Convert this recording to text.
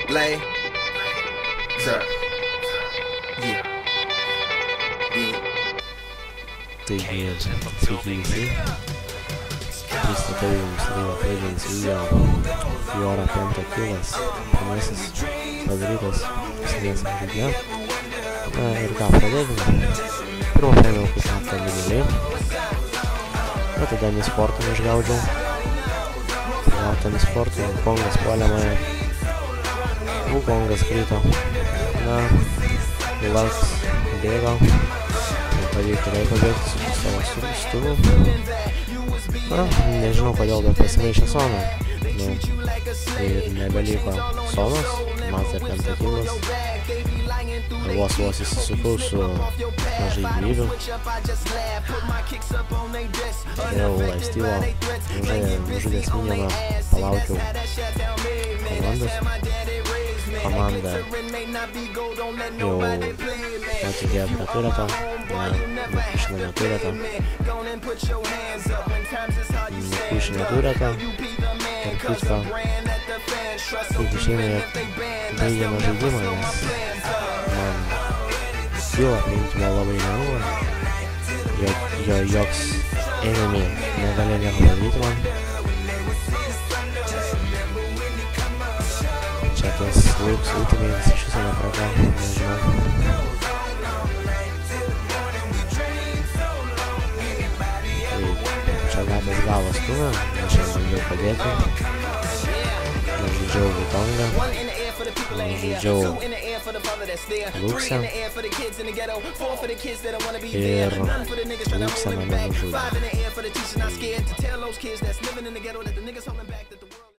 Lay. Sir. Yeah. Taigi, sveiki visi. Pristatau jums League of Legends video Fiora Pentakilas. Pirmasis padarytas sėdės žaidime. Na ir ką, pradėkime. Pirmą paėmiau kaip aptą minimaliai. Na tada Misportą išgaudžiau. Gauta Misportą, Kongas puolė mane. Kongas krito. Na, Laks bėgo. Pavyko pabėgti su savo stuvu. Na, nežinau kodėl, bet pasimaišė Soną. Nu, ir nebeliko Sonas, Master Pentakilas. Vos įsisukau su mažai gyvybių. Turėjau lifestealo, nužudęs minioną, palaukiau komandos. Komanda jau atidėjo prie tureto, nupušino turetą. Nupušino turetą, tarp kitko, kaip išeina, jog baigiame žaidimą, nes man kyla priimti labai lengva, joks enemy negalėjo nieko padaryti man. Čia tas Lukes ultimates iš viso nepraga, nežinau. Čia gatas gavo stumą, aš jam bandžiau padėti. Nužudžiau Vutongą, nužudžiau Luksą ir Luksą mane nužudė.